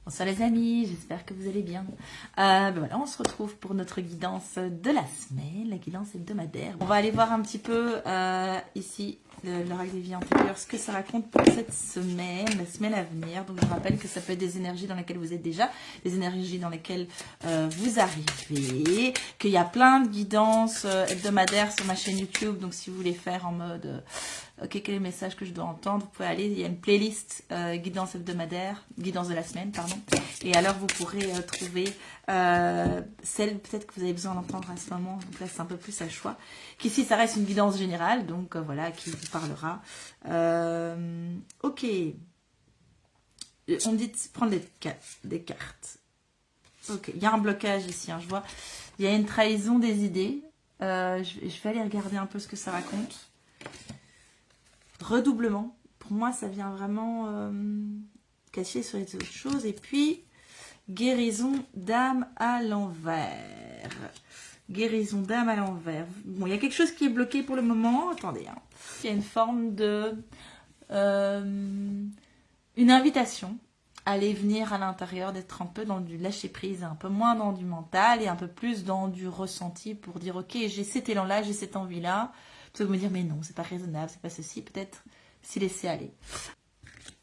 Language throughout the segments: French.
Bonsoir les amis, j'espère que vous allez bien. Voilà, on se retrouve pour notre guidance de la semaine, la guidance hebdomadaire. On va aller voir un petit peu ici l'oracle des vies antérieures, ce que ça raconte pour cette semaine, la semaine à venir. Donc je rappelle que ça peut être des énergies dans lesquelles vous êtes déjà, des énergies dans lesquelles vous arrivez, qu'il y a plein de guidances hebdomadaires sur ma chaîne YouTube. Donc si vous voulez faire en mode... Ok, quel est le message que je dois entendre? Vous pouvez aller, il y a une playlist guidance hebdomadaire, guidance de la semaine, pardon. Et alors vous pourrez trouver celle peut-être que vous avez besoin d'entendre à ce moment. Donc là c'est un peu plus à choix. Qu'ici ça reste une guidance générale, donc voilà, qui vous parlera. Ok. On me dit de prendre des cartes. Ok, il y a un blocage ici, hein, je vois. Il y a une trahison des idées. Je vais aller regarder un peu ce que ça raconte. Redoublement, pour moi ça vient vraiment cacher sur les autres choses. Et puis guérison d'âme à l'envers. Guérison d'âme à l'envers. Bon, il y a quelque chose qui est bloqué pour le moment. Attendez, hein. Il y a une forme de une invitation à aller venir à l'intérieur, d'être un peu dans du lâcher prise, un peu moins dans du mental et un peu plus dans du ressenti pour dire ok, j'ai cet élan là, j'ai cette envie là. Plutôt que me dire mais non, c'est pas raisonnable, c'est pas ceci, peut-être s'y laisser aller.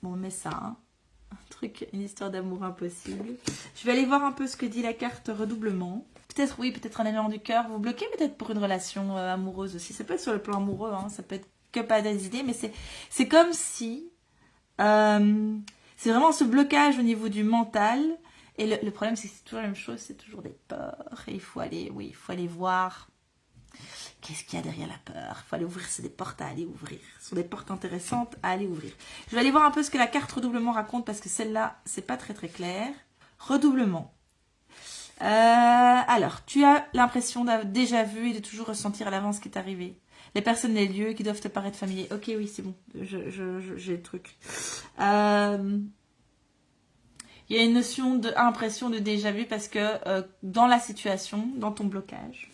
Bon, on met ça, hein. Un truc, une histoire d'amour impossible. Je vais aller voir un peu ce que dit la carte redoublement. Peut-être oui, peut-être un élan du cœur. Vous bloquez peut-être pour une relation amoureuse aussi. Ça peut être sur le plan amoureux, hein. Ça peut être que pas des idées, mais c'est comme si c'est vraiment ce blocage au niveau du mental. Et le problème, c'est que c'est toujours la même chose, c'est toujours des peurs. Et il faut aller voir. Qu'est-ce qu'il y a derrière la peur? Il faut aller ouvrir, c'est des portes à aller ouvrir. Ce sont des portes intéressantes à aller ouvrir. Je vais aller voir un peu ce que la carte redoublement raconte parce que celle-là, c'est pas très très clair. Redoublement. Alors, tu as l'impression d'avoir déjà vu et de toujours ressentir à l'avance ce qui est arrivé. Les personnes, les lieux qui doivent te paraître familiers. Ok, oui, c'est bon. J'ai le truc. Il y a une notion d'impression de déjà vu parce que dans la situation, dans ton blocage,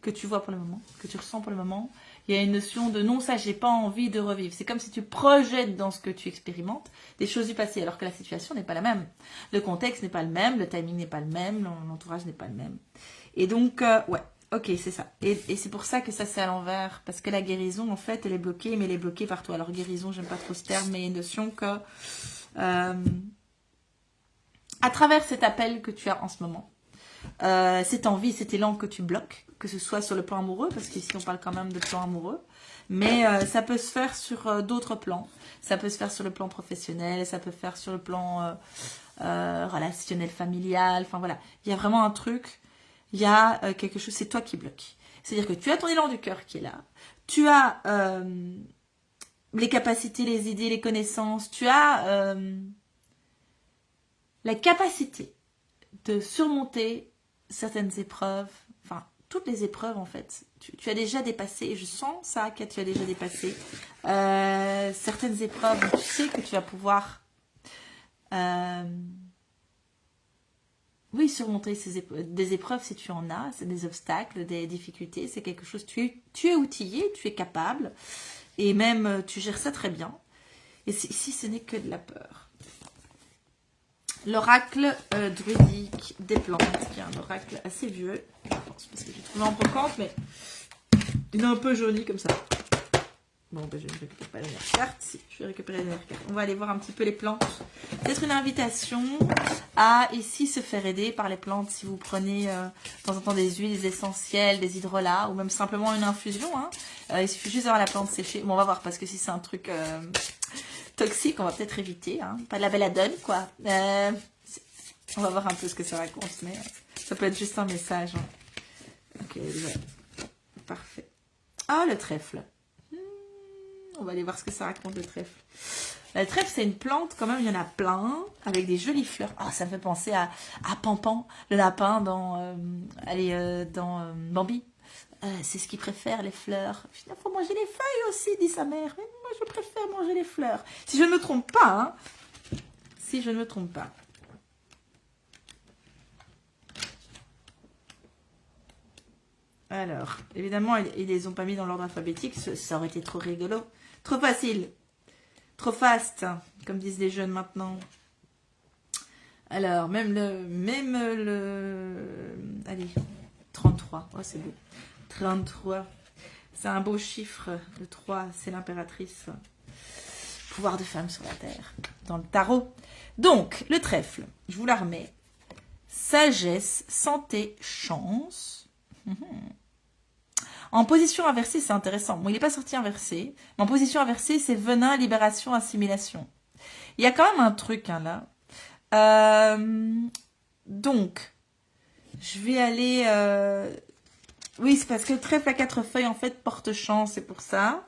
que tu vois pour le moment, que tu ressens pour le moment, il y a une notion de non, ça j'ai pas envie de revivre. C'est comme si tu projettes dans ce que tu expérimentes des choses du passé, alors que la situation n'est pas la même. Le contexte n'est pas le même, le timing n'est pas le même, l'entourage n'est pas le même. Et donc, ouais, ok, c'est ça. Et c'est pour ça que ça c'est à l'envers, parce que la guérison, en fait, elle est bloquée, mais elle est bloquée par toi. Alors guérison, j'aime pas trop ce terme, mais il y a une notion que à travers cet appel que tu as en ce moment, cette envie, cet élan que tu bloques, que ce soit sur le plan amoureux, parce qu'ici on parle quand même de plan amoureux, mais ça peut se faire sur d'autres plans. Ça peut se faire sur le plan professionnel, ça peut se faire sur le plan relationnel, familial, enfin voilà. Il y a vraiment un truc, il y a quelque chose, c'est toi qui bloques. C'est-à-dire que tu as ton élan du cœur qui est là, tu as les capacités, les idées, les connaissances, tu as la capacité de surmonter certaines épreuves, enfin toutes les épreuves en fait. Tu as déjà dépassé, et je sens ça que tu as déjà dépassé certaines épreuves. Tu sais que tu vas pouvoir surmonter des épreuves si tu en as, c'est des obstacles, des difficultés, c'est quelque chose, tu es outillé, tu es capable, et même tu gères ça très bien. Et ici ce n'est que de la peur. L'oracle druidique des plantes, qui est un oracle assez vieux, je pense, parce que j'ai trouvé en brocante, mais il est un peu joli comme ça. Bon, ben, je ne récupère pas la dernière carte. Si, je vais récupérer la dernière carte. On va aller voir un petit peu les plantes. Peut-être une invitation à ici se faire aider par les plantes si vous prenez de temps en temps des huiles essentielles, des hydrolats, ou même simplement une infusion. Hein. Il suffit juste d'avoir la plante séchée. Bon, on va voir, parce que si c'est un truc toxique, on va peut-être éviter. Hein. Pas de la belladone, quoi. On va voir un peu ce que ça raconte, mais ça peut être juste un message. Hein. Ok, ouais. Parfait. Ah, le trèfle. On va aller voir ce que ça raconte, le trèfle. Le trèfle, c'est une plante, quand même, il y en a plein, avec des jolies fleurs. Ah, ça me fait penser à Pampan, le lapin dans Bambi. C'est ce qu'il préfère, les fleurs. Il faut manger les feuilles aussi, dit sa mère. Mais moi, je préfère manger les fleurs. Si je ne me trompe pas, hein. Si je ne me trompe pas. Alors, évidemment, ils les ont pas mis dans l'ordre alphabétique. Ça aurait été trop rigolo. Trop facile. Trop fast, comme disent les jeunes maintenant. Alors, allez, 33. Oh, c'est beau. 33. C'est un beau chiffre. Le 3, c'est l'impératrice. Pouvoir de femme sur la terre. Dans le tarot. Donc, le trèfle. Je vous la remets. Sagesse, santé, chance. En position inversée, c'est intéressant. Bon, il n'est pas sorti inversé. Mais en position inversée, c'est venin, libération, assimilation. Il y a quand même un truc hein, là. Donc, je vais aller... Oui, c'est parce que le trèfle à 4 feuilles, en fait, porte chance, c'est pour ça.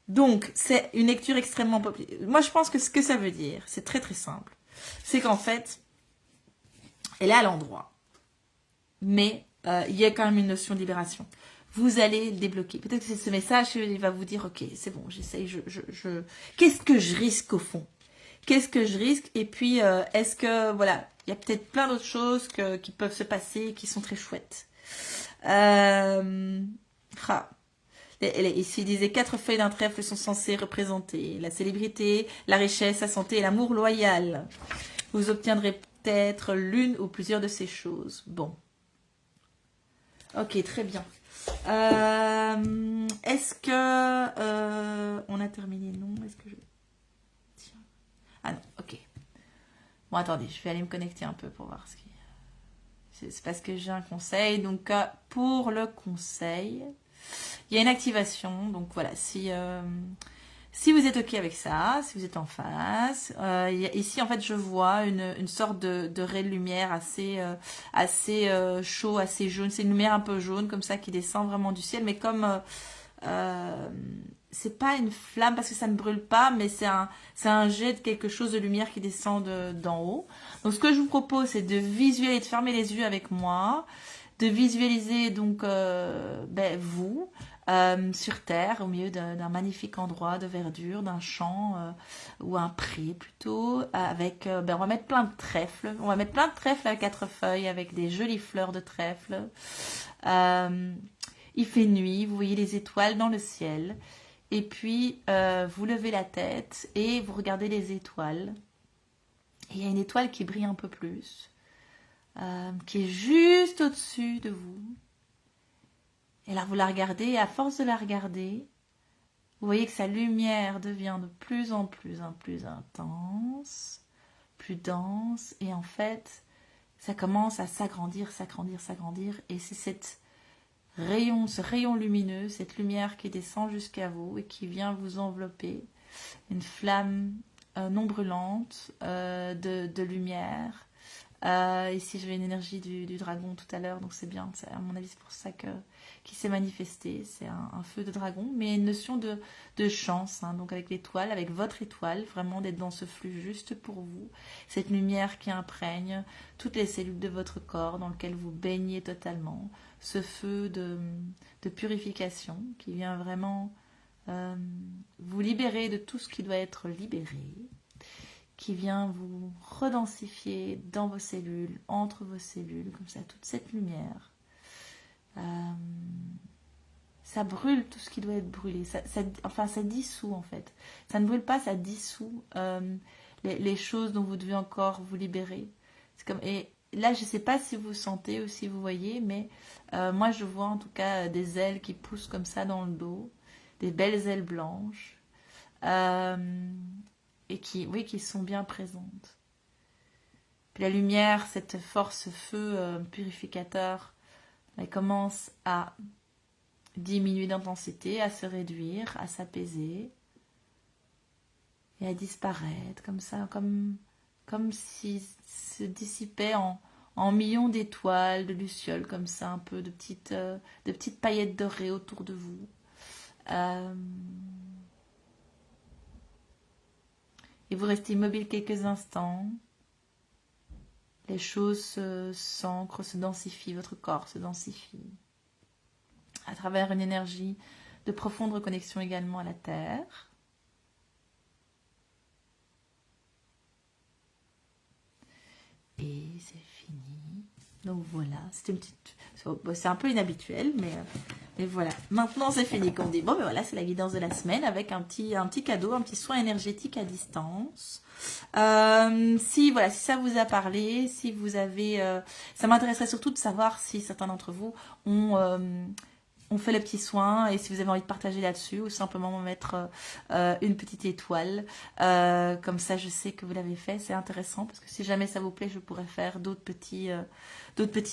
Donc, c'est une lecture extrêmement populaire. Moi, je pense que ce que ça veut dire, c'est très très simple. C'est qu'en fait, elle est à l'endroit. Mais il y a quand même une notion de libération. Vous allez le débloquer. Peut-être que c'est ce message qui va vous dire, ok, c'est bon, j'essaye, Qu'est-ce que je risque au fond? Qu'est-ce que je risque? Et puis, est-ce que, voilà, il y a peut-être plein d'autres choses qui peuvent se passer, qui sont très chouettes. Ici, il disait 4 feuilles d'un trèfle sont censées représenter la célébrité, la richesse, la santé et l'amour loyal. Vous obtiendrez peut-être l'une ou plusieurs de ces choses. Bon. Ok, très bien. Est-ce que on a terminé? Non. Est-ce que je... Tiens. Ah non, ok. Bon, attendez, je vais aller me connecter un peu pour voir ce qui... C'est parce que j'ai un conseil. Donc, pour le conseil, il y a une activation. Donc, voilà, si vous êtes OK avec ça, si vous êtes en face, ici, en fait, je vois une sorte de ray de lumière assez chaud, assez jaune. C'est une lumière un peu jaune, comme ça, qui descend vraiment du ciel. Mais comme... c'est pas une flamme parce que ça ne brûle pas, mais c'est un jet de quelque chose de lumière qui descend d'en haut. Donc ce que je vous propose, c'est de visualiser, de fermer les yeux avec moi, de visualiser donc vous sur terre, au milieu d'un magnifique endroit de verdure, d'un champ ou un pré plutôt, avec on va mettre plein de trèfles. On va mettre plein de trèfles à 4 feuilles avec des jolies fleurs de trèfle. Il fait nuit, vous voyez les étoiles dans le ciel. Et puis, vous levez la tête et vous regardez les étoiles. Et il y a une étoile qui brille un peu plus, qui est juste au-dessus de vous. Et là, vous la regardez, et à force de la regarder, vous voyez que sa lumière devient de plus en plus intense, plus dense. Et en fait, ça commence à s'agrandir, et c'est ce rayon lumineux, cette lumière qui descend jusqu'à vous et qui vient vous envelopper, une flamme non brûlante de lumière. Ici, j'avais une énergie du dragon tout à l'heure, donc c'est bien, à mon avis, c'est pour ça qui s'est manifesté. C'est un feu de dragon, mais une notion de chance, hein, donc avec l'étoile, avec votre étoile, vraiment d'être dans ce flux juste pour vous. Cette lumière qui imprègne toutes les cellules de votre corps, dans lequel vous baignez totalement. Ce feu de purification qui vient vraiment vous libérer de tout ce qui doit être libéré, qui vient vous redensifier dans vos cellules, entre vos cellules, comme ça, toute cette lumière. Ça brûle tout ce qui doit être brûlé. Ça dissout en fait. Ça ne brûle pas, ça dissout les choses dont vous devez encore vous libérer. Et là, je ne sais pas si vous sentez ou si vous voyez, mais moi, je vois en tout cas des ailes qui poussent comme ça dans le dos, des belles ailes blanches, et qui sont bien présentes. Puis la lumière, cette force feu purificateur, elle commence à diminuer d'intensité, à se réduire, à s'apaiser et à disparaître comme ça, comme si se dissipait en millions d'étoiles, de lucioles, comme ça, un peu de petites paillettes dorées autour de vous. Et vous restez immobile quelques instants. Les choses s'ancrent, se densifient, votre corps se densifie. À travers une énergie de profonde reconnexion également à la Terre. Et c'est fini. Donc voilà, c'est un peu inhabituel, mais Et voilà, maintenant c'est fini qu'on dit. Bon, ben voilà, c'est la guidance de la semaine avec un petit cadeau, un petit soin énergétique à distance. Si ça vous a parlé, si vous avez... ça m'intéresserait surtout de savoir si certains d'entre vous ont fait le petit soin et si vous avez envie de partager là-dessus ou simplement me mettre une petite étoile. Comme ça, je sais que vous l'avez fait. C'est intéressant parce que si jamais ça vous plaît, je pourrais faire d'autres petits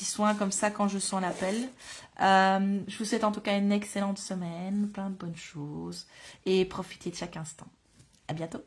soins comme ça quand je sens l'appel. Je vous souhaite en tout cas une excellente semaine, plein de bonnes choses et profitez de chaque instant. À bientôt.